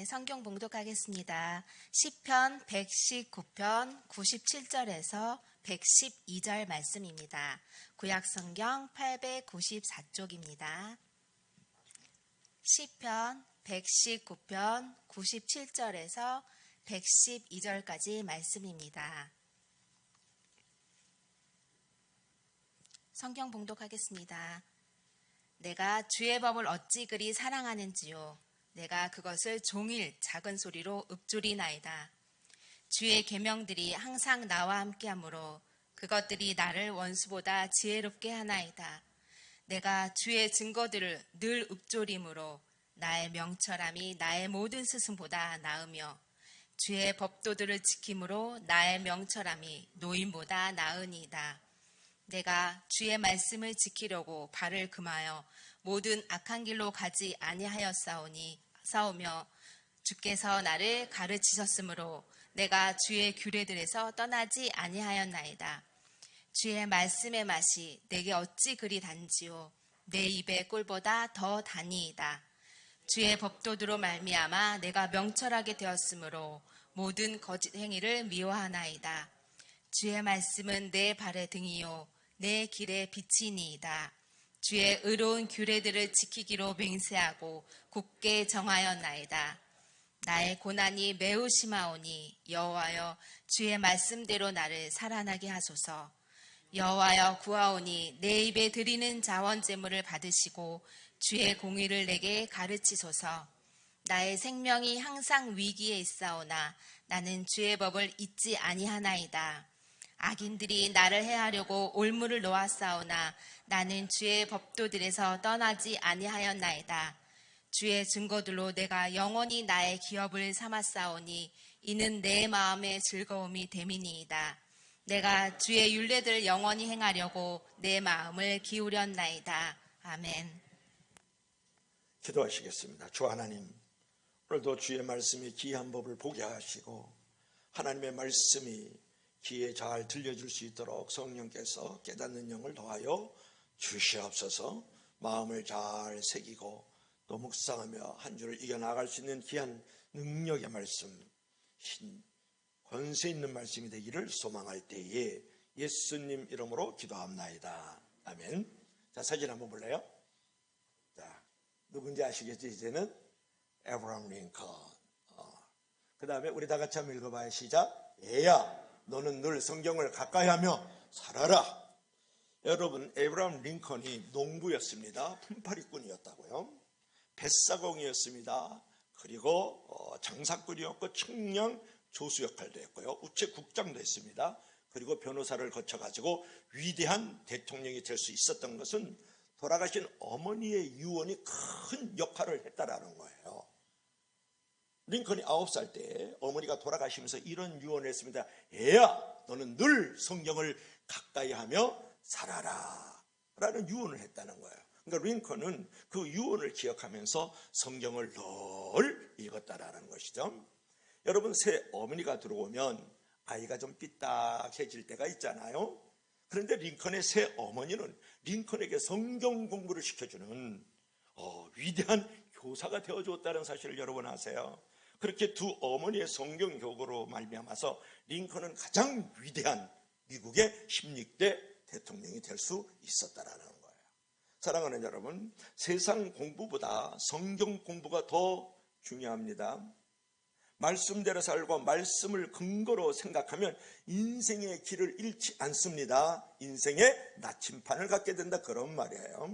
성경 봉독하겠습니다. 시편 119편 97절에서 112절 말씀입니다. 구약성경 894쪽입니다. 시편 119편 97절에서 112절까지 말씀입니다. 성경 봉독하겠습니다. 내가 주의 법을 어찌 그리 사랑하는지요. 내가 그것을 종일 작은 소리로 읊조리나이다. 주의 계명들이 항상 나와 함께하므로 그것들이 나를 원수보다 지혜롭게 하나이다. 내가 주의 증거들을 늘 읊조림으로 나의 명철함이 나의 모든 스승보다 나으며 주의 법도들을 지킴으로 나의 명철함이 노인보다 나으니이다. 내가 주의 말씀을 지키려고 발을 금하여 모든 악한 길로 가지 아니하였사오며 주께서 나를 가르치셨으므로 내가 주의 규례들에서 떠나지 아니하였나이다. 주의 말씀의 맛이 내게 어찌 그리 단지요. 내 입의 꿀보다 더 다니이다. 주의 법도들로 말미암아 내가 명철하게 되었으므로 모든 거짓 행위를 미워하나이다. 주의 말씀은 내 발의 등이요 내 길의 빛이니이다. 주의 의로운 규례들을 지키기로 맹세하고 굳게 정하였나이다. 나의 고난이 매우 심하오니 여호와여 주의 말씀대로 나를 살아나게 하소서. 여호와여 구하오니 내 입에 드리는 자원 제물을 받으시고 주의 공의를 내게 가르치소서. 나의 생명이 항상 위기에 있사오나 나는 주의 법을 잊지 아니하나이다. 악인들이 나를 해하려고 올무를 놓았사오나 나는 주의 법도들에서 떠나지 아니하였나이다. 주의 증거들로 내가 영원히 나의 기업을 삼았사오니 이는 내 마음의 즐거움이 됨이니이다. 내가 주의 율례들을 영원히 행하려고 내 마음을 기울였나이다. 아멘. 기도하시겠습니다. 주 하나님, 오늘도 주의 말씀이 귀한 법을 보게 하시고 하나님의 말씀이 귀에 잘 들려줄 수 있도록 성령께서 깨닫는 영을 더하여 주시옵소서. 마음을 잘 새기고 또 묵상하며 한 주를 이겨나갈 수 있는 귀한 능력의 말씀, 권세 있는 말씀이 되기를 소망할 때에 예수님 이름으로 기도합나이다. 아멘. 자, 사진 한번 볼래요? 자, 누군지 아시겠죠? 이제는 에브라함 링컨. 그 다음에 우리 다 같이 한번 읽어봐요. 시작. 얘야, 너는 늘 성경을 가까이 하며 살아라. 여러분, 에브라함 링컨이 농부였습니다. 품팔이꾼이었다고요. 뱃사공이었습니다. 그리고 장사꾼이었고 청량 조수 역할도 했고요. 우체국장도 했습니다. 그리고 변호사를 거쳐가지고 위대한 대통령이 될 수 있었던 것은 돌아가신 어머니의 유언이 큰 역할을 했다라는 거예요. 링컨이 9살 때 어머니가 돌아가시면서 이런 유언을 했습니다. 애야, 너는 늘 성경을 가까이 하며 살아라 라는 유언을 했다는 거예요. 그러니까 링컨은 그 유언을 기억하면서 성경을 늘 읽었다라는 것이죠. 여러분, 새 어머니가 들어오면 아이가 좀 삐딱해질 때가 있잖아요. 그런데 링컨의 새 어머니는 링컨에게 성경 공부를 시켜주는 위대한 교사가 되어주었다는 사실을 여러분 아세요? 그렇게 두 어머니의 성경 교구로 말미암아서 링컨은 가장 위대한 미국의 16대 대통령이 될 수 있었다라는 거예요. 사랑하는 여러분, 세상 공부보다 성경 공부가 더 중요합니다. 말씀대로 살고 말씀을 근거로 생각하면 인생의 길을 잃지 않습니다. 인생의 나침판을 갖게 된다, 그런 말이에요.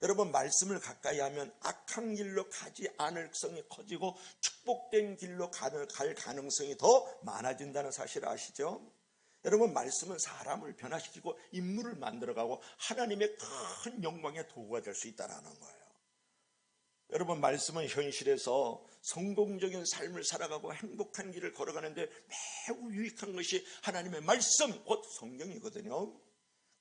여러분, 말씀을 가까이 하면 악한 길로 가지 않을 성이 커지고 축복된 길로 갈 가능성이 더 많아진다는 사실을 아시죠? 여러분, 말씀은 사람을 변화시키고 인물을 만들어가고 하나님의 큰 영광의 도구가 될 수 있다는 거예요. 여러분, 말씀은 현실에서 성공적인 삶을 살아가고 행복한 길을 걸어가는데 매우 유익한 것이 하나님의 말씀, 곧 성경이거든요.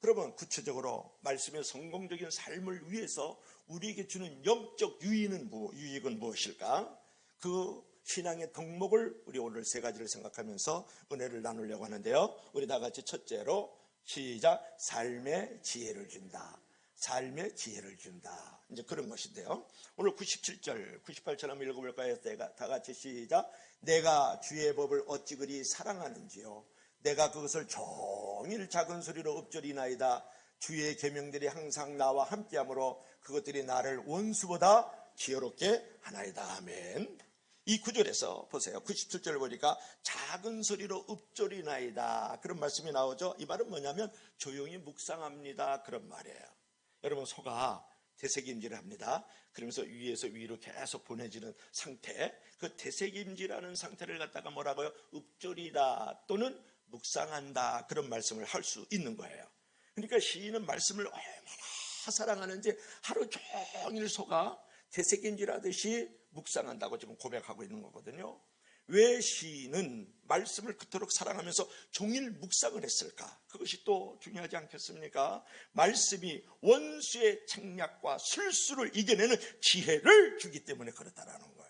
여러분, 구체적으로 말씀의 성공적인 삶을 위해서 우리에게 주는 영적 유익은 무엇일까? 그 신앙의 덕목을 우리 오늘 세 가지를 생각하면서 은혜를 나누려고 하는데요. 우리 다 같이 첫째로 시작. 삶의 지혜를 준다. 삶의 지혜를 준다. 이제 그런 것인데요. 오늘 97절, 98절 한번 읽어볼까요? 다 같이 시작. 내가 주의 법을 어찌 그리 사랑하는지요. 내가 그것을 종일 작은 소리로 읊조리나이다. 주의 계명들이 항상 나와 함께하므로 그것들이 나를 원수보다 지혜롭게 하나이다. 아멘. 이 구절에서 보세요. 97절을 보니까 작은 소리로 읊조리나이다. 그런 말씀이 나오죠. 이 말은 뭐냐면 조용히 묵상합니다. 그런 말이에요. 여러분, 소가 되새김질을 합니다. 그러면서 위에서 위로 계속 보내지는 상태, 그 되새김질하는 상태를 갖다가 뭐라고요? 읊조리다 또는 묵상한다. 그런 말씀을 할 수 있는 거예요. 그러니까 시인은 말씀을 얼마나 사랑하는지 하루 종일 소가 되새김질하듯이 묵상한다고 지금 고백하고 있는 거거든요. 왜 시인은 말씀을 그토록 사랑하면서 종일 묵상을 했을까? 그것이 또 중요하지 않겠습니까? 말씀이 원수의 책략과 술수를 이겨내는 지혜를 주기 때문에 그렇다라는 거예요.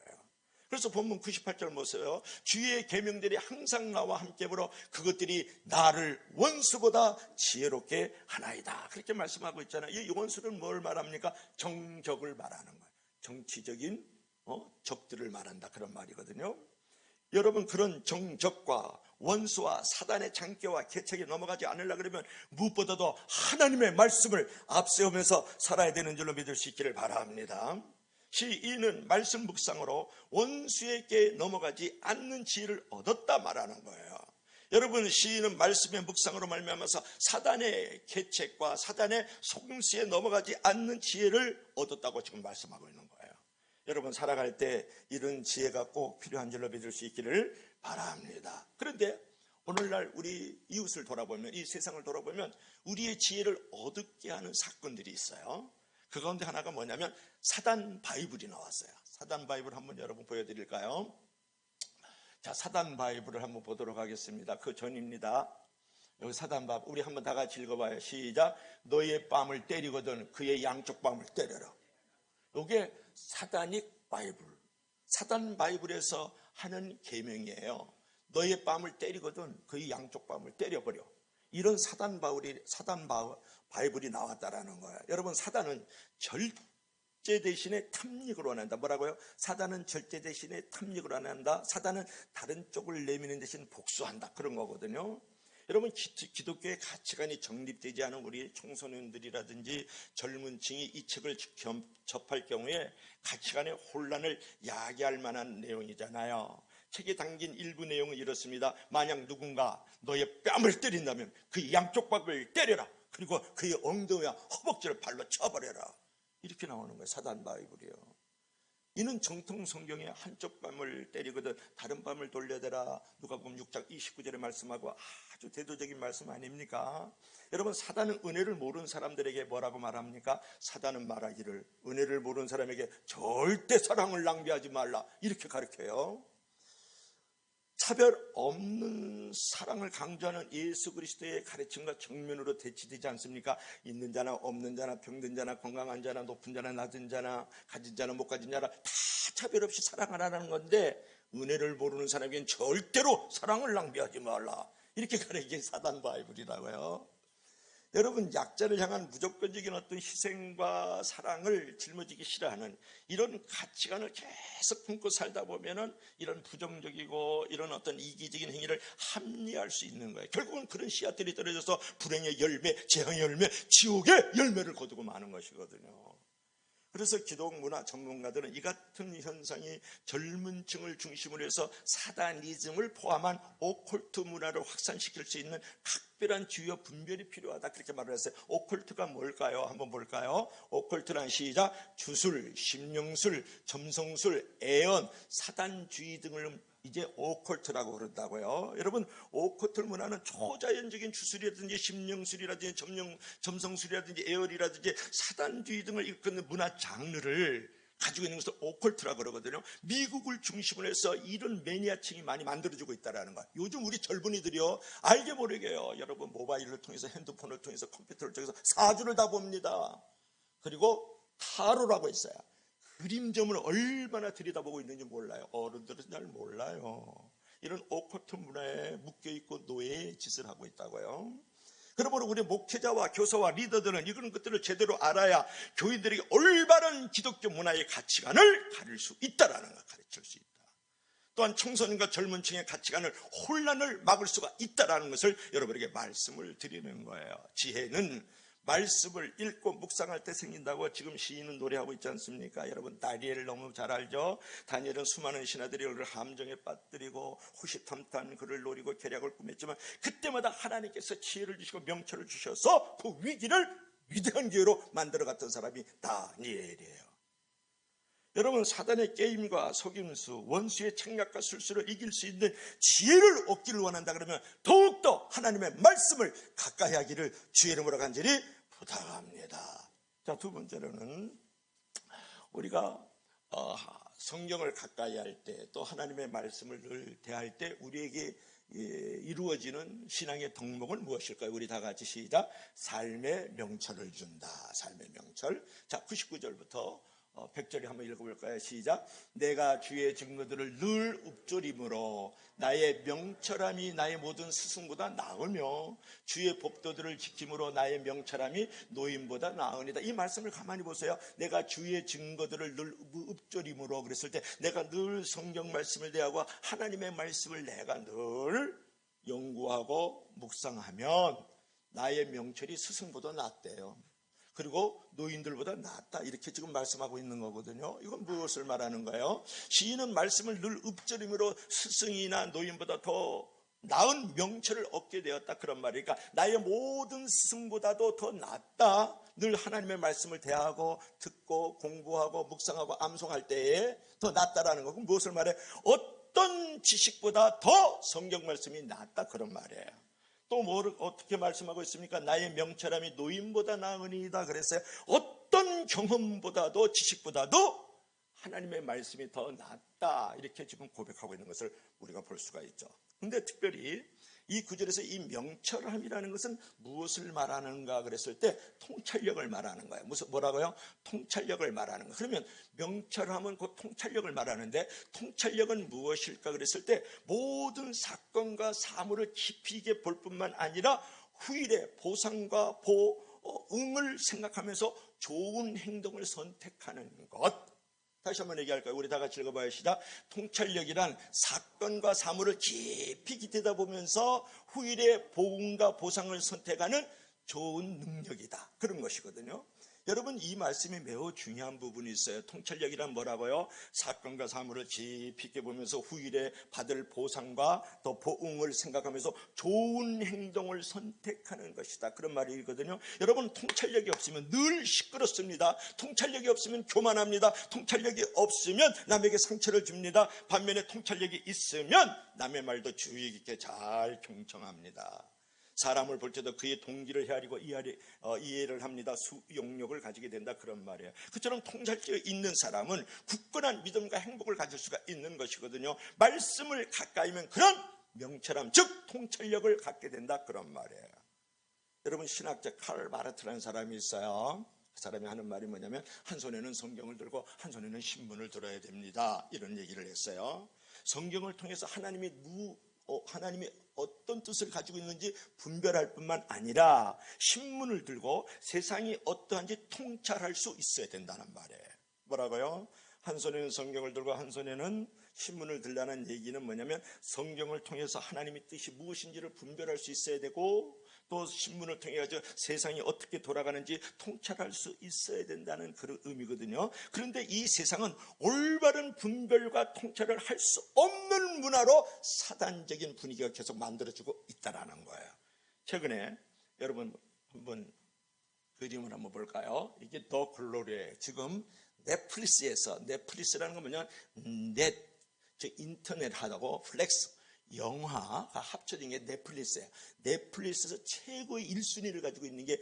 그래서 본문 98절 보세요. 주의 계명들이 항상 나와 함께므로 그것들이 나를 원수보다 지혜롭게 하나이다. 그렇게 말씀하고 있잖아요. 이 원수는 뭘 말합니까? 정적을 말하는 거예요. 정치적인 적들을 말한다, 그런 말이거든요. 여러분, 그런 정적과 원수와 사단의 장깨와 계책에 넘어가지 않으려고 그러면 무엇보다도 하나님의 말씀을 앞세우면서 살아야 되는 줄로 믿을 수 있기를 바랍니다. 시인은 말씀 묵상으로 원수에게 넘어가지 않는 지혜를 얻었다 말하는 거예요. 여러분, 시인은 말씀의 묵상으로 말미암아서 사단의 계책과 사단의 속임수에 넘어가지 않는 지혜를 얻었다고 지금 말씀하고 있는 거예요. 여러분, 살아갈 때 이런 지혜가 꼭 필요한 줄로 믿을 수 있기를 바랍니다. 그런데 오늘날 우리 이웃을 돌아보면, 이 세상을 돌아보면 우리의 지혜를 얻게 하는 사건들이 있어요. 그 가운데 하나가 뭐냐면 사단 바이블이 나왔어요. 사단 바이블 한번 여러분 보여드릴까요? 자, 사단 바이블을 한번 보도록 하겠습니다. 그 전입니다. 여기 사단 바이블, 우리 한번 다 같이 읽어봐요. 시작. 너의 뺨을 때리거든 그의 양쪽 뺨을 때려라. 이게 사단닉 바이블, 사단 바이블에서 하는 계명이에요. 너의 뺨을 때리거든 그의 양쪽 뺨을 때려버려. 이런 사단 바이블이 나왔다라는 거예요. 여러분, 사단은 절제 대신에 탐닉을 원한다. 뭐라고요? 사단은 절제 대신에 탐닉을 원한다. 사단은 다른 쪽을 내미는 대신 복수한다. 그런 거거든요. 여러분, 기독교의 가치관이 정립되지 않은 우리 청소년들이라든지 젊은 층이 이 책을 접할 경우에 가치관의 혼란을 야기할 만한 내용이잖아요. 책에 담긴 일부 내용은 이렇습니다. 만약 누군가 너의 뺨을 때린다면 그 양쪽 뺨을 때려라. 그리고 그의 엉덩이와 허벅지를 발로 쳐버려라. 이렇게 나오는 거예요. 사단 바이블이요. 이는 정통 성경에 한쪽 뺨을 때리거든 다른 뺨을 돌려대라. 누가복음 6장 29절에 말씀하고 아주 대도적인 말씀 아닙니까? 여러분, 사단은 은혜를 모르는 사람들에게 뭐라고 말합니까? 사단은 말하기를 은혜를 모르는 사람에게 절대 사랑을 낭비하지 말라. 이렇게 가르쳐요. 차별 없는 사랑을 강조하는 예수 그리스도의 가르침과 정면으로 대치되지 않습니까? 있는 자나 없는 자나 병든 자나 건강한 자나 높은 자나 낮은 자나 가진 자나 못 가진 자나 다 차별 없이 사랑하라는 건데, 은혜를 모르는 사람에게는 절대로 사랑을 낭비하지 말라. 이렇게 가르치는 사단 바이블이라고요. 여러분, 약자를 향한 무조건적인 어떤 희생과 사랑을 짊어지기 싫어하는 이런 가치관을 계속 품고 살다 보면은 이런 부정적이고 이런 어떤 이기적인 행위를 합리화할 수 있는 거예요. 결국은 그런 씨앗들이 떨어져서 불행의 열매, 재앙의 열매, 지옥의 열매를 거두고 마는 것이거든요. 그래서 기독문화 전문가들은 이 같은 현상이 젊은 층을 중심으로 해서 사다니즘을 포함한 오컬트 문화를 확산시킬 수 있는 각별한 주요 분별이 필요하다, 그렇게 말을 했어요. 오컬트가 뭘까요? 한번 볼까요? 오컬트란 시작. 주술, 심령술, 점성술, 애언, 사단주의 등을 이제 오컬트라고 그런다고요. 여러분, 오컬트 문화는 초자연적인 주술이라든지 심령술이라든지 점성술이라든지 애월이라든지 사단주의 등을 이끄는 문화 장르를 가지고 있는 것을 오컬트라고 그러거든요. 미국을 중심으로 해서 이런 매니아층이 많이 만들어지고 있다는 거예요. 요즘 우리 젊은이들이요, 알게 모르게요, 여러분 모바일을 통해서, 핸드폰을 통해서, 컴퓨터를 통해서 사주를 다 봅니다. 그리고 타로라고 있어요. 그림점을 얼마나 들여다보고 있는지 몰라요. 어른들은 잘 몰라요. 이런 오컬트 문화에 묶여있고 노예의 짓을 하고 있다고요. 그러므로 우리 목회자와 교사와 리더들은 이런 것들을 제대로 알아야 교인들에게 올바른 기독교 문화의 가치관을 가릴 수 있다라는 걸 가르칠 수 있다. 또한 청소년과 젊은 층의 가치관을 혼란을 막을 수가 있다라는 것을 여러분에게 말씀을 드리는 거예요. 지혜는 말씀을 읽고 묵상할 때 생긴다고 지금 시인은 노래하고 있지 않습니까? 여러분 다니엘을 너무 잘 알죠? 다니엘은 수많은 신하들이 그를 함정에 빠뜨리고 호시탐탐 그를 노리고 계략을 꾸몄지만 그때마다 하나님께서 지혜를 주시고 명철을 주셔서 그 위기를 위대한 기회로 만들어갔던 사람이 다니엘이에요. 여러분 사단의 게임과 속임수, 원수의 책략과 술수를 이길 수 있는 지혜를 얻기를 원한다 그러면 더욱더 하나님의 말씀을 가까이 하기를 주의 이름으로 간절히 부탁합니다. 자, 두 번째로는 우리가 성경을 가까이 할 때 또 하나님의 말씀을 늘 대할 때 우리에게 이루어지는 신앙의 덕목은 무엇일까요? 우리 다 같이 시작. 삶의 명철을 준다. 삶의 명철. 자, 99절부터 100절에 한번 읽어볼까요? 시작. 내가 주의 증거들을 늘 읊조림으로 나의 명철함이 나의 모든 스승보다 나으며 주의 법도들을 지킴으로 나의 명철함이 노인보다 나으니다. 이 말씀을 가만히 보세요. 내가 주의 증거들을 늘 읊조림으로 그랬을 때 내가 늘 성경 말씀을 대하고 하나님의 말씀을 내가 늘 연구하고 묵상하면 나의 명철이 스승보다 낫대요. 그리고 노인들보다 낫다 이렇게 지금 말씀하고 있는 거거든요. 이건 무엇을 말하는 거예요? 시인은 말씀을 늘 읊조림으로 스승이나 노인보다 더 나은 명철을 얻게 되었다 그런 말이니까 나의 모든 스승보다도 더 낫다. 늘 하나님의 말씀을 대하고 듣고 공부하고 묵상하고 암송할 때에 더 낫다라는 거. 그럼 무엇을 말해? 어떤 지식보다 더 성경 말씀이 낫다 그런 말이에요. 또 뭐를 어떻게 말씀하고 있습니까? 나의 명철함이 노인보다 나으니이다 그랬어요. 어떤 경험보다도 지식보다도 하나님의 말씀이 더 낫다 이렇게 지금 고백하고 있는 것을 우리가 볼 수가 있죠. 근데 특별히 이 구절에서 이 명철함이라는 것은 무엇을 말하는가 그랬을 때 통찰력을 말하는 거예요. 뭐라고요? 통찰력을 말하는 거예요. 그러면 명철함은 곧 통찰력을 말하는데 통찰력은 무엇일까 그랬을 때 모든 사건과 사물을 깊이 있게 볼 뿐만 아니라 후일의 보상과 보응을 생각하면서 좋은 행동을 선택하는 것. 다시 한번 얘기할까요? 우리 다 같이 읽어봐야 시작. 통찰력이란 사건과 사물을 깊이 들여다보면서 후일의 보응과 보상을 선택하는 좋은 능력이다. 그런 것이거든요. 여러분 이 말씀이 매우 중요한 부분이 있어요. 통찰력이란 뭐라고요? 사건과 사물을 깊이 있게 보면서 후일에 받을 보상과 또 보응을 생각하면서 좋은 행동을 선택하는 것이다. 그런 말이거든요. 여러분 통찰력이 없으면 늘 시끄럽습니다. 통찰력이 없으면 교만합니다. 통찰력이 없으면 남에게 상처를 줍니다. 반면에 통찰력이 있으면 남의 말도 주의 깊게 잘 경청합니다. 사람을 볼 때도 그의 동기를 헤아리고 이해를 합니다. 수용력을 가지게 된다 그런 말이에요. 그처럼 통찰력이 있는 사람은 굳건한 믿음과 행복을 가질 수가 있는 것이거든요. 말씀을 가까이면 그런 명철함 즉 통찰력을 갖게 된다 그런 말이에요. 여러분 신학자 칼 마르트라는 사람이 있어요. 그 사람이 하는 말이 뭐냐면 한 손에는 성경을 들고 한 손에는 신문을 들어야 됩니다. 이런 얘기를 했어요. 성경을 통해서 하나님이 어떤 뜻을 가지고 있는지 분별할 뿐만 아니라 신문을 들고 세상이 어떠한지 통찰할 수 있어야 된다는 말이에요. 뭐라고요? 한 손에는 성경을 들고 한 손에는 신문을 들라는 얘기는 뭐냐면 성경을 통해서 하나님의 뜻이 무엇인지를 분별할 수 있어야 되고 또 신문을 통해 가지고 세상이 어떻게 돌아가는지 통찰할 수 있어야 된다는 그런 의미거든요. 그런데 이 세상은 올바른 분별과 통찰을 할 수 없는 문화로 사단적인 분위기가 계속 만들어지고 있다는 거예요. 최근에 여러분 한번 그림을 한번 볼까요? 이게 더 글로리예요. 지금 넷플릭스라는 건 뭐냐? 인터넷 하다고 플렉스 영화가 합쳐진 게 넷플릭스예요. 넷플릭스에서 최고의 1순위를 가지고 있는 게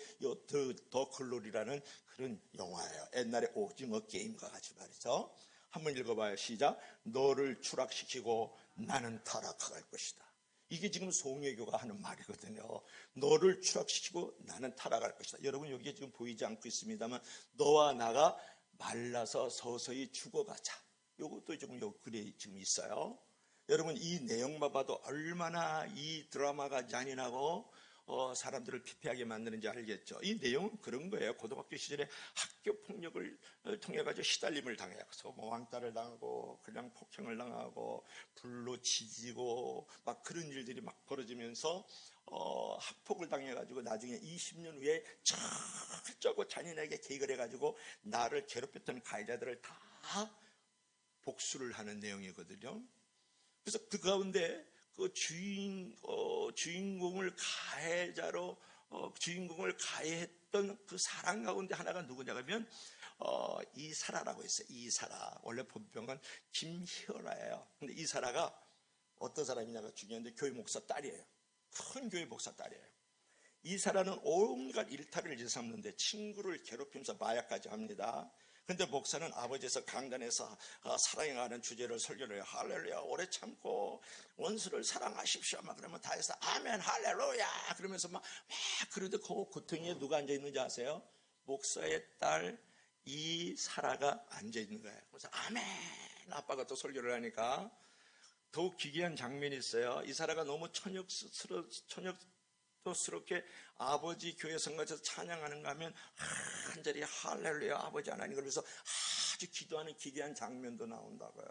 더 글로리라는 그런 영화예요. 옛날에 오징어 게임과 같이 말이죠. 한번 읽어봐요. 시작. 너를 추락시키고 나는 타락할 것이다. 이게 지금 송혜교가 하는 말이거든요. 너를 추락시키고 나는 타락할 것이다. 여러분 여기에 지금 보이지 않고 있습니다만 너와 나가 말라서 서서히 죽어가자. 이것도 지금 요 글에 지금 있어요. 여러분 이 내용만 봐도 얼마나 이 드라마가 잔인하고 사람들을 피폐하게 만드는지 알겠죠. 이 내용은 그런 거예요. 고등학교 시절에 학교 폭력을 통해 가지고 시달림을 당해서 뭐 왕따를 당하고 그냥 폭행을 당하고 불로 지지고 막 그런 일들이 막 벌어지면서 학폭을 당해가지고 나중에 20년 후에 철저고 잔인하게 계획을 해가지고 나를 괴롭혔던 가해자들을 다 복수를 하는 내용이거든요. 그래서 그 가운데 그 주인공을 주인공을 가해했던 그 사람 가운데 하나가 누구냐면 이사라라고 있어요. 이사라. 원래 본명은 김희어라예요. 근데 이사라가 어떤 사람이냐가 중요한데 교회 목사 딸이에요. 큰 교회 목사 딸이에요. 이사라는 온갖 일탈을 일삼는데 친구를 괴롭히면서 마약까지 합니다. 근데 목사는 아버지에서 강단에서 사랑에 관한 주제를 설교를 해요. 할렐루야, 오래 참고 원수를 사랑하십시오. 막 그러면 다 해서 아멘 할렐루야 그러면서 막 그런데 그 고통에 누가 앉아 있는지 아세요? 목사의 딸 이사라가 앉아 있는 거예요. 그래서 아멘. 아빠가 또 설교를 하니까 더욱 기괴한 장면이 있어요. 이사라가 너무 천역스럽게 아버지 교회 성가에서 찬양하는가 하면 한 자리 할렐루야 아버지 하나님 그러면서 아주 기도하는 기괴한 장면도 나온다고요.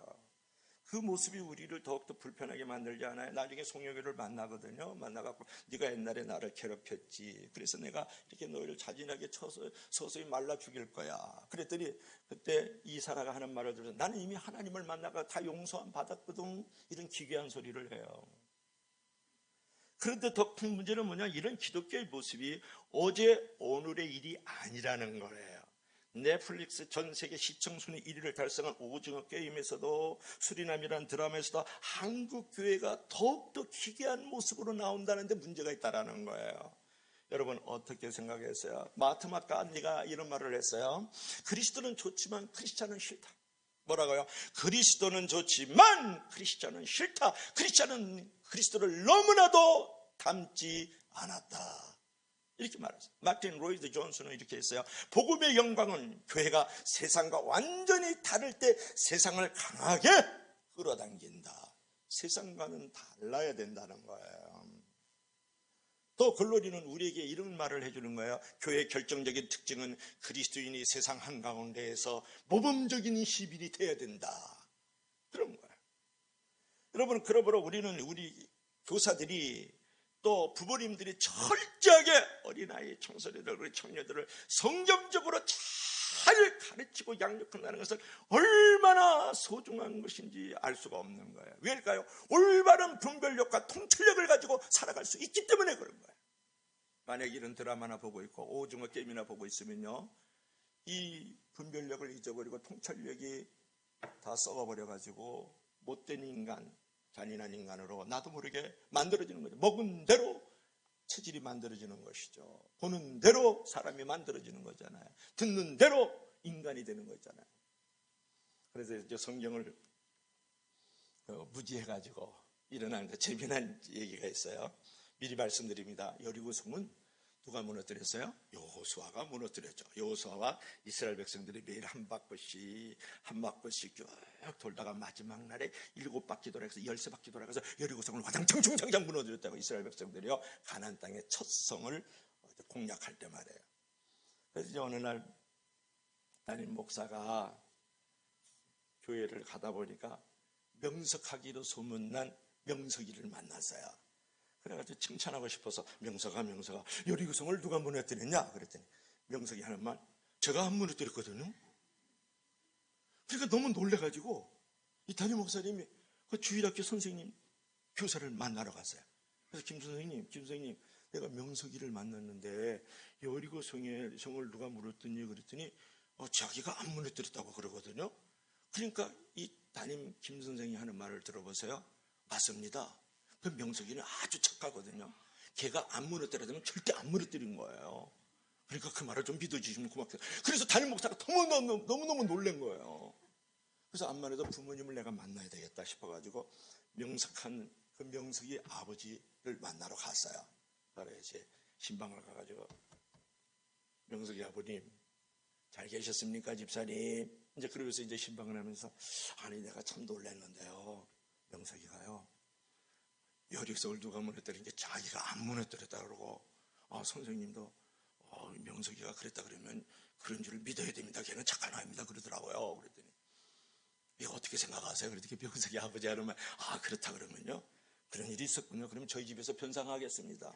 그 모습이 우리를 더욱더 불편하게 만들지 않아요? 나중에 송영교를 만나거든요. 만나갖고 네가 옛날에 나를 괴롭혔지. 그래서 내가 이렇게 너희를 잔인하게 쳐서 서서히 말라 죽일 거야. 그랬더니 그때 이사라가 하는 말을 들어서 나는 이미 하나님을 만나가 다 용서함 받았거든. 이런 기괴한 소리를 해요. 그런데 더 큰 문제는 뭐냐? 이런 기독교의 모습이 어제 오늘의 일이 아니라는 거예요. 넷플릭스 전 세계 시청 순위 1위를 달성한 오징어 게임에서도 수리남이라는 드라마에서도 한국 교회가 더욱더 기괴한 모습으로 나온다는데 문제가 있다라는 거예요. 여러분 어떻게 생각했어요? 마트마 간디가 이런 말을 했어요. 그리스도는 좋지만 크리스찬은 싫다. 뭐라고요? 그리스도는 좋지만 크리스찬은 싫다. 크리스찬은 그리스도를 너무나도 닮지 않았다. 이렇게 말했어요. 마틴 로이드 존슨은 이렇게 했어요. 복음의 영광은 교회가 세상과 완전히 다를 때 세상을 강하게 끌어당긴다. 세상과는 달라야 된다는 거예요. 또 글로리는 우리에게 이런 말을 해주는 거예요. 교회의 결정적인 특징은 그리스도인이 세상 한가운데에서 모범적인 시민이 되어야 된다. 그런 거예요. 여러분, 그러므로 우리는 우리 교사들이 또 부모님들이 철저하게 어린아이 청소년들, 우리 청년들을 성경적으로 잘 가르치고 양육한다는 것은 얼마나 소중한 것인지 알 수가 없는 거예요. 왜일까요? 올바른 분별력과 통찰력을 가지고 살아갈 수 있기 때문에 그런 거예요. 만약 이런 드라마나 보고 있고 오징어 게임이나 보고 있으면요, 이 분별력을 잊어버리고 통찰력이 다 썩어버려가지고 못된 인간, 잔인한 인간으로 나도 모르게 만들어지는 거죠. 먹은 대로 체질이 만들어지는 것이죠. 보는 대로 사람이 만들어지는 거잖아요. 듣는 대로 인간이 되는 거잖아요. 그래서 이제 성경을 무지해가지고 일어나는 재미난 얘기가 있어요. 미리 말씀드립니다. 여리고성은 누가 무너뜨렸어요? 여호수아가 무너뜨렸죠. 여호수아와 이스라엘 백성들이 매일 한 바퀴씩 쭉 돌다가 마지막 날에 7바퀴 돌아가서 13바퀴 돌아가서 여리고성을 와장창 무너뜨렸다고. 이스라엘 백성들이요, 가나안 땅의 첫 성을 공략할 때 말이에요. 그래서 이제 어느 날 담임 목사가 교회를 가다 보니까 명석하기로 소문난 명석이를 만났어요. 그래가지고 칭찬하고 싶어서 명석아 여리고성을 누가 무너뜨렸냐 그랬더니 명석이 하는 말, 제가 안 무너뜨렸거든요. 그러니까 너무 놀래가지고 이 담임 목사님이 그 주일학교 선생님 교사를 만나러 갔어요. 그래서 김 선생님 내가 명석이를 만났는데 여리고성의 성을 누가 무너뜨렸니 그랬더니 자기가 안 무너뜨렸다고 그러거든요. 그러니까 이 담임 김 선생이 하는 말을 들어보세요. 맞습니다. 그 명석이는 아주 착하거든요. 걔가 안 무너뜨려도 절대 안 무너뜨린 거예요. 그러니까 그 말을 좀 믿어주시면 고맙겠어요. 그래서 담임 목사가 너무너무 놀란 거예요. 그래서 암만해도 부모님을 내가 만나야 되겠다 싶어가지고 명석한 그 명석이 아버지를 만나러 갔어요. 그래서 이제 신방을 가가지고 명석이 아버님 잘 계셨습니까 집사님? 이제 그러면서 이제 신방을 하면서 아니 내가 참 놀랐는데요. 명석이가요, 여리고성을 누가 무너뜨린 게 자기가 안 무너뜨렸다 그러고, 선생님도 명석이가 그랬다 그러면 그런 줄 믿어야 됩니다. 걔는 착한 아입니다. 그러더라고요. 그랬더니 이거 어떻게 생각하세요? 그랬더니 명석이 아버지 하면 그렇다 그러면요, 그런 일이 있었군요. 그럼 저희 집에서 변상하겠습니다.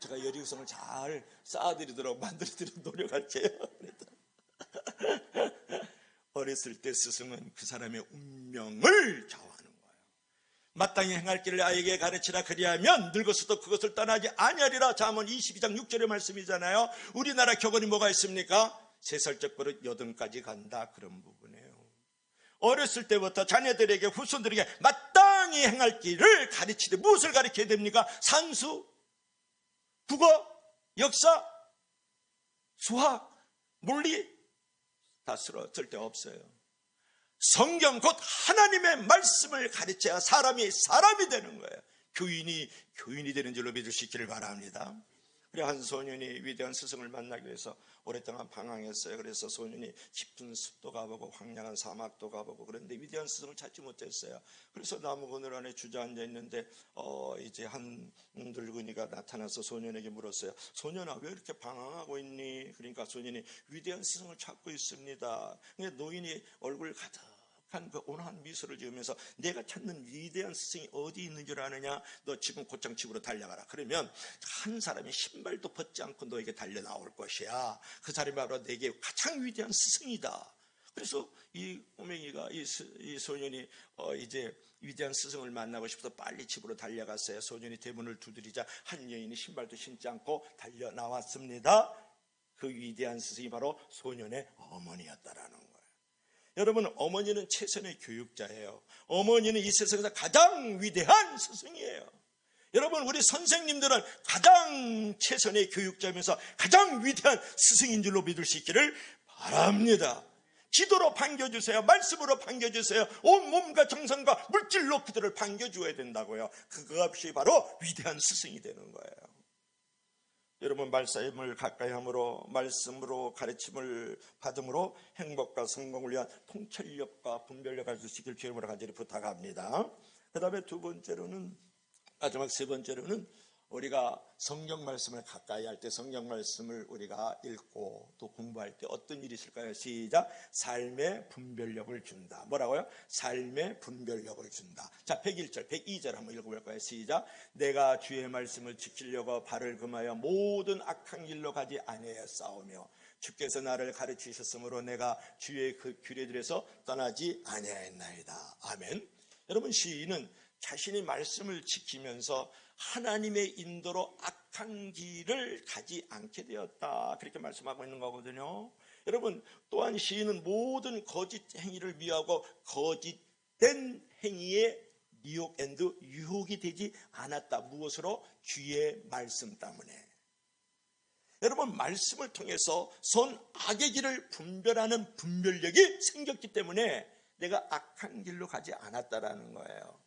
제가 여리고성을 잘 쌓아드리도록 만들어드리도록 노력할게요. 어렸을 때 스승은 그 사람의 운명을 좌우하는 거예요. 마땅히 행할 길을 아이에게 가르치라. 그리하면 늙어서도 그것을 떠나지 아니하리라. 잠언 22장 6절의 말씀이잖아요. 우리나라 교권이 뭐가 있습니까? 3살적 버릇 8까지 간다. 그런 부분이에요. 어렸을 때부터 자녀들에게, 후손들에게 마땅히 행할 길을 가르치되 무엇을 가르쳐야 됩니까? 산수, 국어, 역사, 수학, 물리 다 쓸 데 없어요. 성경 곧 하나님의 말씀을 가르쳐야 사람이 되는 거예요. 교인이 되는 줄로 믿을 수 있기를 바랍니다. 그래 한 소년이 위대한 스승을 만나기 위해서 오랫동안 방황했어요. 그래서 소년이 깊은 숲도 가보고 황량한 사막도 가보고, 그런데 위대한 스승을 찾지 못했어요. 그래서 나무 그늘 안에 주저앉아 있는데 이제 한 늙은이가 나타나서 소년에게 물었어요. 소년아, 왜 이렇게 방황하고 있니? 그러니까 소년이 위대한 스승을 찾고 있습니다. 근데 노인이 얼굴 가득한 그 온화한 미소를 지으면서 내가 찾는 위대한 스승이 어디 있는 줄 아느냐? 너 지금 곧장 집으로 달려가라. 그러면 한 사람이 신발도 벗지 않고 너에게 달려 나올 것이야. 그 사람이 바로 내게 가장 위대한 스승이다. 그래서 이 꼬맹이가, 이 소년이 이제 위대한 스승을 만나고 싶어서 빨리 집으로 달려갔어요. 소년이 대문을 두드리자 한 여인이 신발도 신지 않고 달려 나왔습니다. 그 위대한 스승이 바로 소년의 어머니였다라는 거예요. 여러분, 어머니는 최선의 교육자예요. 어머니는 이 세상에서 가장 위대한 스승이에요. 여러분, 우리 선생님들은 가장 최선의 교육자면서 가장 위대한 스승인 줄로 믿을 수 있기를 바랍니다. 기도로 반겨주세요. 말씀으로 반겨주세요. 온 몸과 정성과 물질로 그들을 반겨주어야 된다고요. 그것이 바로 위대한 스승이 되는 거예요. 여러분, 말씀을 가까이 함으로, 말씀으로 가르침을 받음으로 행복과 성공을 위한 통찰력과 분별력을 가질 수 있기를 주님으로 간절히 부탁합니다. 그 다음에 두 번째로는, 마지막 세 번째로는 우리가 성경 말씀을 가까이 할 때, 성경 말씀을 우리가 읽고 또 공부할 때 어떤 일이 있을까요? 시작. 삶의 분별력을 준다. 뭐라고요? 삶의 분별력을 준다. 자, 101절, 102절 한번 읽어볼까요? 시작. 내가 주의 말씀을 지키려고 발을 금하여 모든 악한 길로 가지 아니하였사오며 주께서 나를 가르치셨으므로 내가 주의 그 규례들에서 떠나지 아니하였나이다. 아멘. 여러분, 시인은 자신이 말씀을 지키면서 하나님의 인도로 악한 길을 가지 않게 되었다, 그렇게 말씀하고 있는 거거든요. 여러분, 또한 시인은 모든 거짓 행위를 미워하고 거짓된 행위에 유혹이 되지 않았다. 무엇으로? 주의 말씀 때문에. 여러분, 말씀을 통해서 선 악의 길을 분별하는 분별력이 생겼기 때문에 내가 악한 길로 가지 않았다라는 거예요.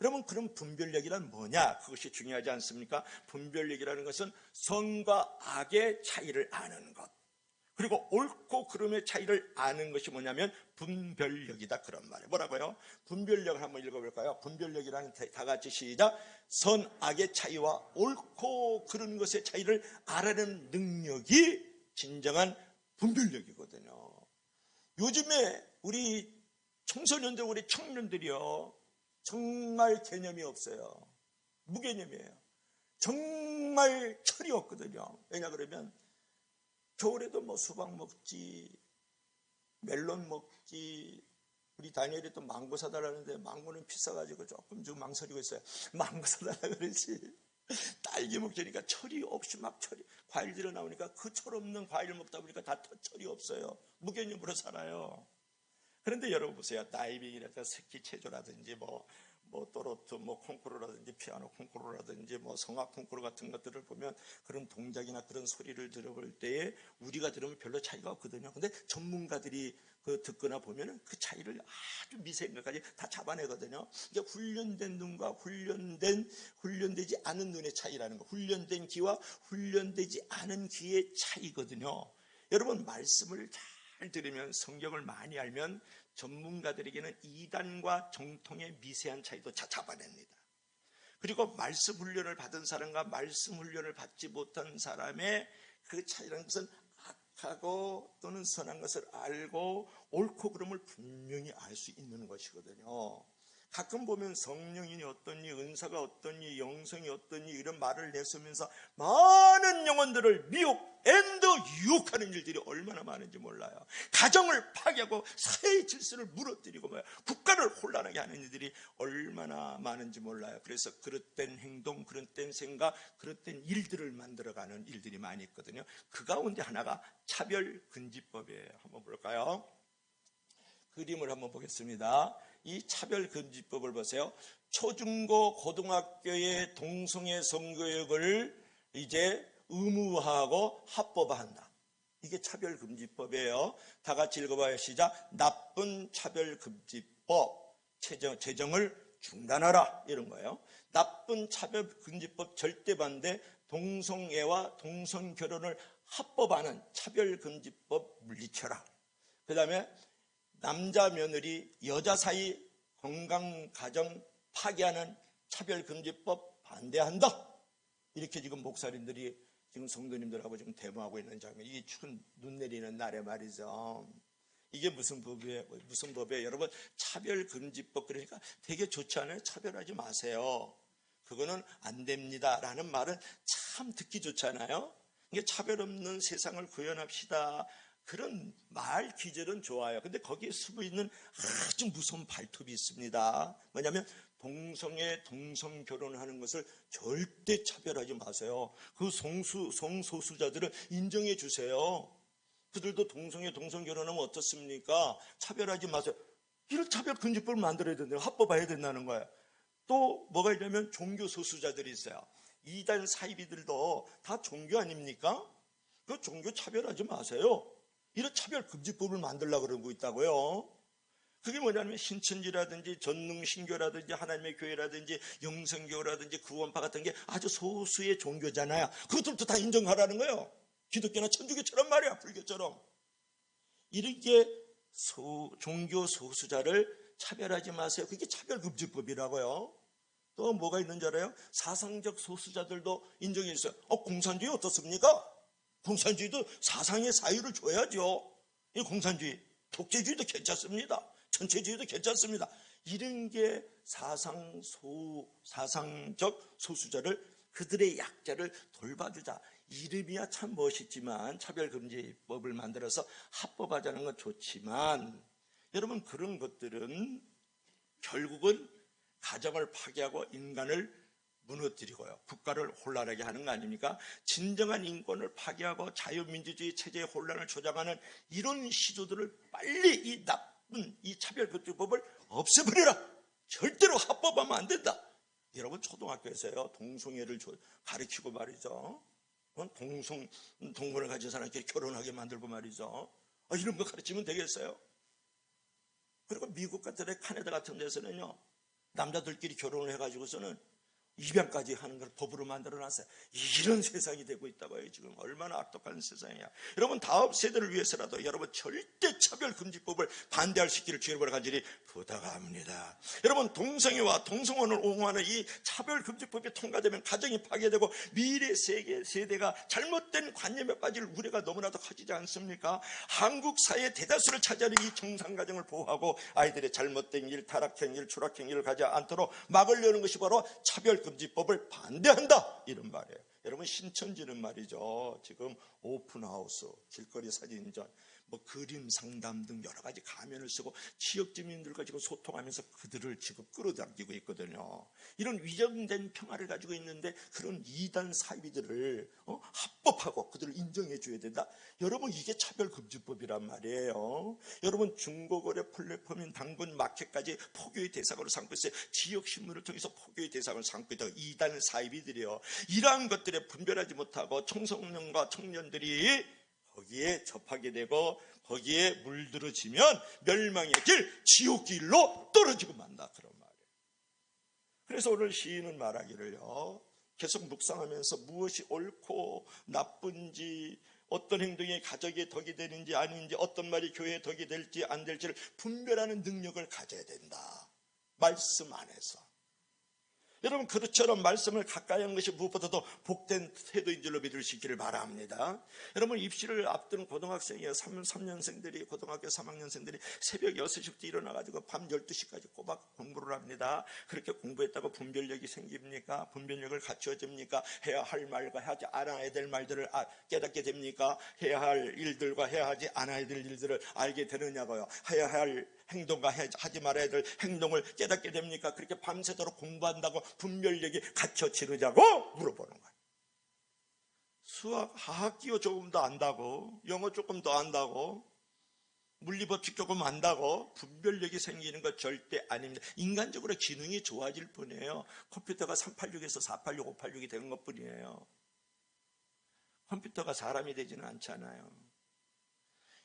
여러분, 그럼 분별력이란 뭐냐? 그것이 중요하지 않습니까? 분별력이라는 것은 선과 악의 차이를 아는 것, 그리고 옳고 그름의 차이를 아는 것이 뭐냐면 분별력이다, 그런 말이에요. 뭐라고요? 분별력을 한번 읽어볼까요? 분별력이라는, 다 같이 시작. 선, 악의 차이와 옳고 그른 것의 차이를 알아내는 능력이 진정한 분별력이거든요. 요즘에 우리 청소년들, 우리 청년들이요, 정말 개념이 없어요. 무개념이에요. 정말 철이 없거든요. 왜냐 그러면 겨울에도 뭐 수박 먹지, 멜론 먹지, 우리 다니엘이 또 망고 사달라는데 망고는 비싸가지고 조금 좀 망설이고 있어요. 망고 사달라 그러지. 딸기 먹자니까 철이 없이 막 과일들이 나오니까 그 철 없는 과일을 먹다 보니까 다 철이 없어요. 무개념으로 살아요. 그런데 여러분 보세요. 다이빙이라든지 스키 체조라든지 뭐 또로트 콩쿠르라든지 피아노 콩쿠르라든지 성악 콩쿠르 같은 것들을 보면 그런 동작이나 그런 소리를 들어볼 때에 우리가 들으면 별로 차이가 없거든요. 근데 전문가들이 듣거나 보면은 그 차이를 아주 미세한 것까지 다 잡아내거든요. 이게 훈련된 눈과 훈련되지 않은 눈의 차이라는 거, 훈련된 귀와 훈련되지 않은 귀의 차이거든요. 여러분, 말씀을 잘 들으면, 성경을 많이 알면 전문가들에게는 이단과 정통의 미세한 차이도 잡아냅니다. 그리고 말씀 훈련을 받은 사람과 말씀 훈련을 받지 못한 사람의 그 차이라는 것은 악하고 또는 선한 것을 알고 옳고 그름을 분명히 알 수 있는 것이거든요. 가끔 보면 성령이 어떠니, 은사가 어떠니, 영성이 어떠니 이런 말을 내쓰면서 많은 영혼들을 미혹, 유혹하는 일들이 얼마나 많은지 몰라요. 가정을 파괴하고 사회의 질서를 무너뜨리고 국가를 혼란하게 하는 일들이 얼마나 많은지 몰라요. 그래서 그릇된 행동, 그릇된 생각, 그릇된 일들을 만들어가는 일들이 많이 있거든요. 그 가운데 하나가 차별금지법이에요. 한번 볼까요? 그림을 한번 보겠습니다. 이 차별금지법을 보세요. 초중고 고등학교의 동성애 성교육을 이제 의무화하고 합법화한다. 이게 차별금지법이에요. 다 같이 읽어봐요. 시작. 나쁜 차별금지법 제정을 중단하라, 이런 거예요. 나쁜 차별금지법 절대 반대, 동성애와 동성결혼을 합법화하는 차별금지법 물리쳐라. 그 다음에 남자 며느리 여자 사이 건강가정 파괴하는 차별금지법 반대한다. 이렇게 지금 목사님들이 지금 성도님들하고 지금 데모하고 있는 장면. 이게 추운 눈 내리는 날에 말이죠. 이게 무슨 법이에요? 무슨 법이에요? 여러분, 차별금지법, 그러니까 되게 좋지 않아요? 차별하지 마세요. 그거는 안 됩니다 라는 말은 참 듣기 좋잖아요. 이게 차별 없는 세상을 구현합시다, 그런 말 기절은 좋아요. 근데 거기에 숨어 있는 아주 무서운 발톱이 있습니다. 뭐냐면 동성애, 동성결혼을 하는 것을 절대 차별하지 마세요. 그 성소수자들을 인정해 주세요. 그들도 동성애, 동성결혼하면 어떻습니까? 차별하지 마세요. 이런 차별금지법을 만들어야 된다요. 합법화해야 된다는 거예요. 또 뭐가 있냐면 종교 소수자들이 있어요. 이단 사이비들도 다 종교 아닙니까? 그 종교 차별하지 마세요. 이런 차별금지법을 만들려고 그러고 있다고요. 그게 뭐냐면 신천지라든지 전능신교라든지 하나님의 교회라든지 영성교라든지 구원파 같은 게 아주 소수의 종교잖아요. 그것들도 다 인정하라는 거예요. 기독교나 천주교처럼 말이야, 불교처럼. 이렇게 종교 소수자를 차별하지 마세요. 그게 차별금지법이라고요. 또 뭐가 있는 줄 알아요? 사상적 소수자들도 인정해 주세요. 공산주의 어떻습니까? 공산주의도 사상의 자유를 줘야죠. 이 공산주의, 독재주의도 괜찮습니다. 전체주의도 괜찮습니다. 이런 게 사상적 소수자를, 그들의 약자를 돌봐주자. 이름이야 참 멋있지만, 차별금지법을 만들어서 합법화하자는 건 좋지만, 여러분, 그런 것들은 결국은 가정을 파괴하고 인간을 무너뜨리고요, 국가를 혼란하게 하는 거 아닙니까? 진정한 인권을 파괴하고 자유민주주의 체제의 혼란을 조장하는 이런 시도들을 빨리 이 나쁜 이 차별금지법을 없애버려라. 절대로 합법하면 안 된다. 여러분, 초등학교에서요, 동성애를 가르치고 말이죠. 동물을 가진 사람끼리 결혼하게 만들고 말이죠. 이런 거 가르치면 되겠어요? 그리고 미국 같은 데, 캐나다 같은 데서는요, 남자들끼리 결혼을 해가지고서는 입양까지 하는 걸 법으로 만들어놨어요. 이런 세상이 되고 있다고요. 지금 얼마나 악독한 세상이야. 여러분, 다음 세대를 위해서라도 여러분 절대 차별금지법을 반대할 수 있기를 주님으로 간절히 부탁합니다. 여러분, 동성애와 동성혼을 옹호하는 이 차별금지법이 통과되면 가정이 파괴되고 미래 세대가 잘못된 관념에 빠질 우려가 너무나도 커지지 않습니까? 한국 사회의 대다수를 차지하는 이 정상가정을 보호하고 아이들의 잘못된 일, 타락행 일, 추락행 일을 가지 않도록 막으려는 것이 바로 차별금지법을 반대한다, 이런 말이에요. 여러분, 신천지는 말이죠, 지금 오픈하우스, 길거리 사진전, 그림 상담 등 여러 가지 가면을 쓰고 지역 주민들과 지금 소통하면서 그들을 지금 끌어당기고 있거든요. 이런 위정된 평화를 가지고 있는데 그런 이단 사이비들을 합법하고 그들을 인정해 줘야 된다. 여러분, 이게 차별금지법이란 말이에요. 여러분, 중고거래 플랫폼인 당근 마켓까지 포교의 대상으로 삼고 있어요. 지역신문을 통해서 포교의 대상을 삼고 있다고. 이단 사이비들이요, 이러한 것들에 분별하지 못하고 청소년과 청년들이 거기에 접하게 되고 거기에 물들어지면 멸망의 길, 지옥길로 떨어지고 만다, 그런 말이에요. 그래서 오늘 시인은 말하기를요, 계속 묵상하면서 무엇이 옳고 나쁜지, 어떤 행동이 가족의 덕이 되는지 아닌지, 어떤 말이 교회의 덕이 될지 안 될지를 분별하는 능력을 가져야 된다, 말씀 안에서. 여러분 그처럼 말씀을 가까이 하는 것이 무엇보다도 복된 태도인 줄로 믿을 수 있기를 바랍니다. 여러분 입시를 앞두는 고등학생이에요. 3년생들이 고등학교 3학년생들이 새벽 6시부터 일어나가지고 밤 12시까지 꼬박 공부를 합니다. 그렇게 공부했다고 분별력이 생깁니까? 분별력을 갖추어집니까? 해야 할 말과 하지 않아야 될 말들을 깨닫게 됩니까? 해야 할 일들과 해야 하지 않아야 될 일들을 알게 되느냐고요. 해야 할 행동과 하지 말아야 될 행동을 깨닫게 됩니까? 그렇게 밤새도록 공부한다고 분별력이 갖춰지느냐고 물어보는 거예요. 수학, 화학기호 조금 더 안다고, 영어 조금 더 안다고, 물리법칙 조금 안다고 분별력이 생기는 것 절대 아닙니다. 인간적으로 기능이 좋아질 뿐이에요. 컴퓨터가 386에서 486, 586이 되는 것 뿐이에요. 컴퓨터가 사람이 되지는 않잖아요.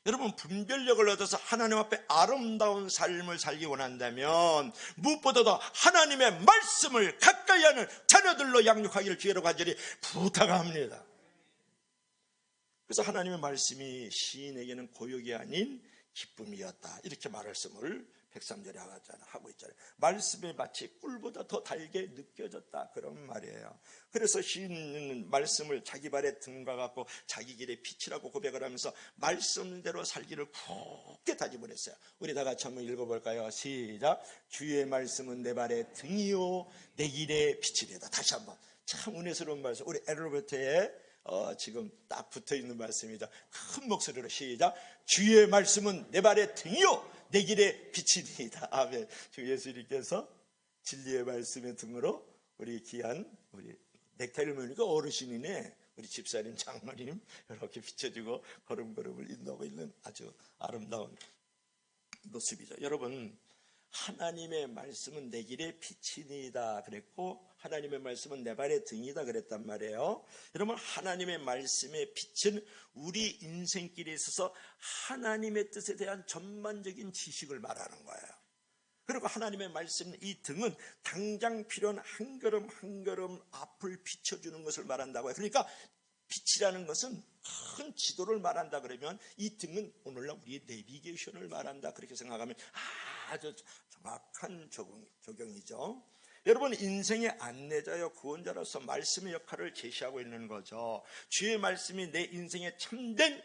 여러분 분별력을 얻어서 하나님 앞에 아름다운 삶을 살기 원한다면 무엇보다도 하나님의 말씀을 가까이 하는 자녀들로 양육하기를 주의로 간절히 부탁합니다. 그래서 하나님의 말씀이 시인에게는 고역이 아닌 기쁨이었다, 이렇게 말씀을 103절에 하고 있잖아요. 말씀이 마치 꿀보다 더 달게 느껴졌다, 그런 말이에요. 그래서 시인은 말씀을 자기 발에 등과 같고 자기 길의 빛이라고 고백을 하면서 말씀대로 살기를 굳게 다짐을 했어요. 우리 다 같이 한번 읽어볼까요? 시작. 주의 말씀은 내 발의 등이요 내 길의 빛이되다. 다시 한번. 참 은혜스러운 말씀. 우리 엘로베터에 지금 딱 붙어있는 말씀이죠. 큰 목소리로 시작. 주의 말씀은 내 발의 등이요 내 길의 빛이니이다. 아멘. 주 예수님께서 진리의 말씀의 등으로 우리 귀한 우리 넥타이를 메우니까 어르신이네. 우리 집사님, 장로님 이렇게 비춰주고 걸음걸음을 인도하고 있는 아주 아름다운 모습이죠. 여러분 하나님의 말씀은 내 길의 빛이니이다 그랬고 하나님의 말씀은 내 발의 등이다 그랬단 말이에요. 여러분 하나님의 말씀의 빛은 우리 인생길에 있어서 하나님의 뜻에 대한 전반적인 지식을 말하는 거예요. 그리고 하나님의 말씀 이 등은 당장 필요한 한 걸음 한 걸음 앞을 비춰주는 것을 말한다고요. 그러니까 빛이라는 것은 큰 지도를 말한다 그러면 이 등은 오늘날 우리의 내비게이션을 말한다 그렇게 생각하면 아주 정확한 적용이죠. 여러분 인생의 안내자여 구원자로서 말씀의 역할을 제시하고 있는 거죠. 주의 말씀이 내 인생의 참된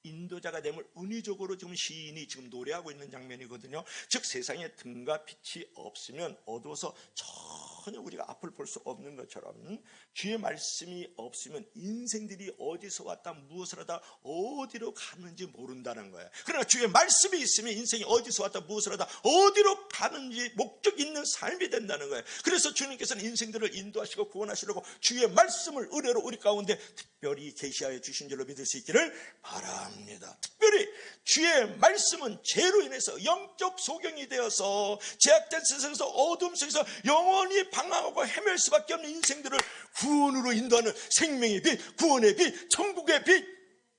인도자가 됨을 은유적으로 지금 시인이 지금 노래하고 있는 장면이거든요. 즉 세상에 등과 빛이 없으면 어두워서 전혀 우리가 앞을 볼 수 없는 것처럼 주의 말씀이 없으면 인생들이 어디서 왔다 무엇을 하다 어디로 가는지 모른다는 거예요. 그러나 주의 말씀이 있으면 인생이 어디서 왔다 무엇을 하다 어디로 가는지 목적 있는 삶이 된다는 거예요. 그래서 주님께서는 인생들을 인도하시고 구원하시려고 주의 말씀을 은혜로 우리 가운데 특별히 계시하여 주신 줄로 믿을 수 있기를 바랍니다. 특별히 주의 말씀은 죄로 인해서 영적 소경이 되어서 제약된 세상에서 어둠 속에서 영원히 방황하고 헤맬 수밖에 없는 인생들을 구원으로 인도하는 생명의 빛, 구원의 빛, 천국의 빛,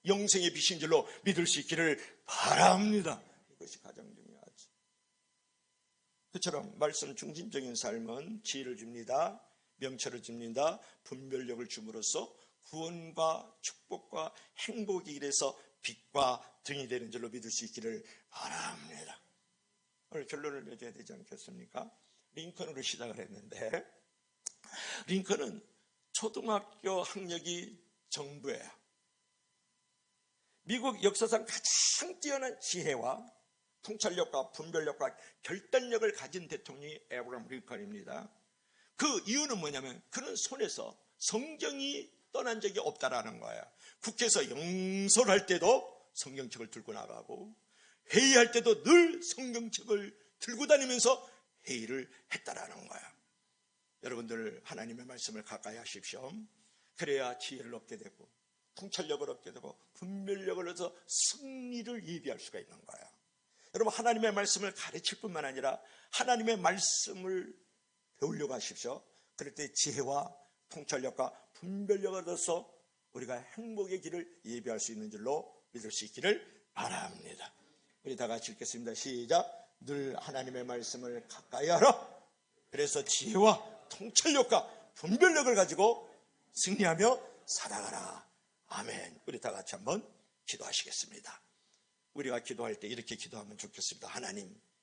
영생의 빛인 줄로 믿을 수 있기를 바랍니다. 이것이 가장 중요하죠. 그처럼 말씀 중심적인 삶은 지혜를 줍니다. 명철을 줍니다. 분별력을 줌으로써 구원과 축복과 행복의 길에서 빛과 등이 되는 줄로 믿을 수 있기를 바랍니다. 오늘 결론을 맺어야 되지 않겠습니까? 링컨으로 시작을 했는데 링컨은 초등학교 학력이 정부예요. 미국 역사상 가장 뛰어난 지혜와 통찰력과 분별력과 결단력을 가진 대통령이 에브라함 링컨입니다. 그 이유는 뭐냐면 그는 손에서 성경이 떠난 적이 없다라는 거예요. 국회에서 영설할 때도 성경책을 들고 나가고 회의할 때도 늘 성경책을 들고 다니면서 회의를 했다라는 거예요. 여러분들 하나님의 말씀을 가까이 하십시오. 그래야 지혜를 얻게 되고 통찰력을 얻게 되고 분별력을 얻어서 승리를 예비할 수가 있는 거예요. 여러분 하나님의 말씀을 가르칠 뿐만 아니라 하나님의 말씀을 배우려고 하십시오. 그럴 때 지혜와 통찰력과 분별력을 얻어서 우리가 행복의 길을 예비할 수 있는 줄로 믿을 수 있기를 바랍니다. 우리 다 같이 읽겠습니다. 시작. 늘 하나님의 말씀을 가까이 하라. 그래서 지혜와 통찰력과 분별력을 가지고 승리하며 살아가라. 아멘. 우리 다 같이 한번 기도하시겠습니다. 우리가 기도할 때 이렇게 기도하면 좋겠습니다. 하나님,